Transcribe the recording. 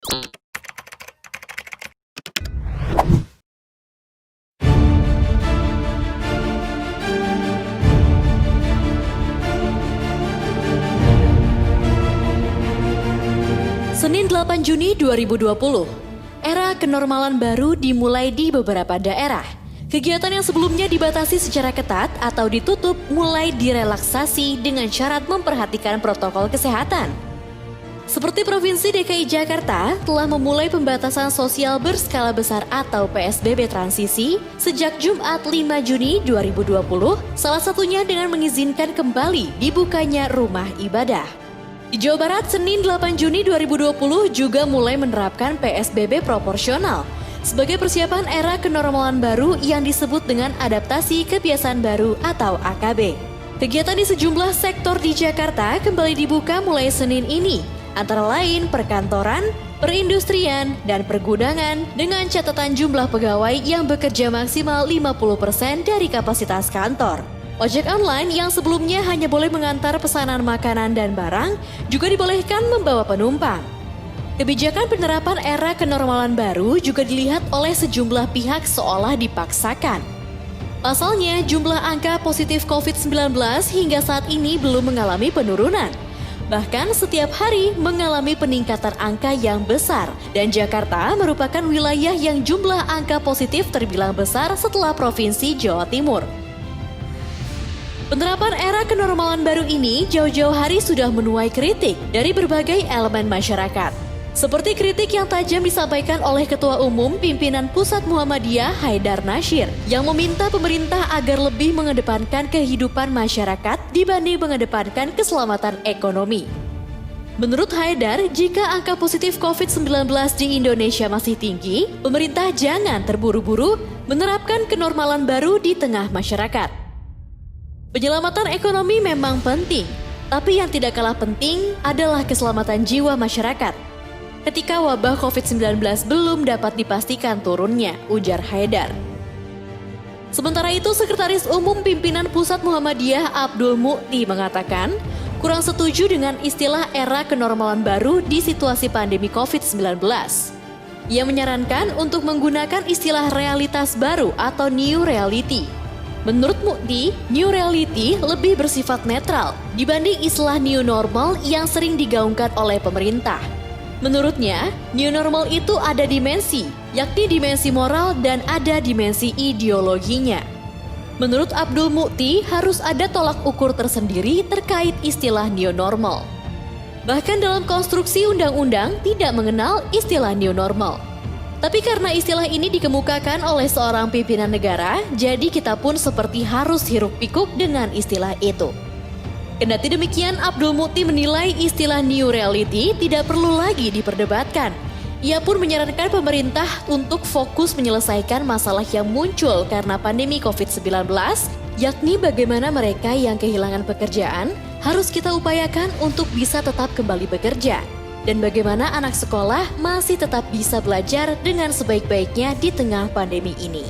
Senin 8 Juni 2020, era kenormalan baru dimulai di beberapa daerah. Kegiatan yang sebelumnya dibatasi secara ketat atau ditutup mulai direlaksasi dengan syarat memperhatikan protokol kesehatan. Seperti Provinsi DKI Jakarta telah memulai pembatasan sosial berskala besar atau PSBB transisi sejak Jumat 5 Juni 2020, salah satunya dengan mengizinkan kembali dibukanya rumah ibadah. Di Jawa Barat, Senin 8 Juni 2020 juga mulai menerapkan PSBB proporsional sebagai persiapan era kenormalan baru yang disebut dengan adaptasi kebiasaan baru atau AKB. Kegiatan di sejumlah sektor di Jakarta kembali dibuka mulai Senin ini, antara lain perkantoran, perindustrian, dan pergudangan dengan catatan jumlah pegawai yang bekerja maksimal 50% dari kapasitas kantor. Ojek online yang sebelumnya hanya boleh mengantar pesanan makanan dan barang juga dibolehkan membawa penumpang. Kebijakan penerapan era kenormalan baru juga dilihat oleh sejumlah pihak seolah dipaksakan. Pasalnya, jumlah angka positif COVID-19 hingga saat ini belum mengalami penurunan. Bahkan setiap hari mengalami peningkatan angka yang besar dan Jakarta merupakan wilayah yang jumlah angka positif terbilang besar setelah Provinsi Jawa Timur. Penerapan era kenormalan baru ini jauh-jauh hari sudah menuai kritik dari berbagai elemen masyarakat. Seperti kritik yang tajam disampaikan oleh Ketua Umum Pimpinan Pusat Muhammadiyah Haidar Nasir yang meminta pemerintah agar lebih mengedepankan kehidupan masyarakat dibanding mengedepankan keselamatan ekonomi. Menurut Haidar, jika angka positif COVID-19 di Indonesia masih tinggi, pemerintah jangan terburu-buru menerapkan kenormalan baru di tengah masyarakat. Penyelamatan ekonomi memang penting, tapi yang tidak kalah penting adalah keselamatan jiwa masyarakat. Ketika wabah COVID-19 belum dapat dipastikan turunnya, ujar Haidar. Sementara itu, Sekretaris Umum Pimpinan Pusat Muhammadiyah Abdul Mu'ti mengatakan, kurang setuju dengan istilah era kenormalan baru di situasi pandemi COVID-19. Ia menyarankan untuk menggunakan istilah realitas baru atau new reality. Menurut Mu'ti, new reality lebih bersifat netral dibanding istilah new normal yang sering digaungkan oleh pemerintah. Menurutnya, new normal itu ada dimensi, yakni dimensi moral dan ada dimensi ideologinya. Menurut Abdul Mu'ti, harus ada tolak ukur tersendiri terkait istilah new normal. Bahkan dalam konstruksi undang-undang tidak mengenal istilah new normal. Tapi karena istilah ini dikemukakan oleh seorang pimpinan negara, jadi kita pun seperti harus hiruk-pikuk dengan istilah itu. Kendati demikian, Abdul Mu'ti menilai istilah new reality tidak perlu lagi diperdebatkan. Ia pun menyarankan pemerintah untuk fokus menyelesaikan masalah yang muncul karena pandemi COVID-19, yakni bagaimana mereka yang kehilangan pekerjaan harus kita upayakan untuk bisa tetap kembali bekerja. Dan bagaimana anak sekolah masih tetap bisa belajar dengan sebaik-baiknya di tengah pandemi ini.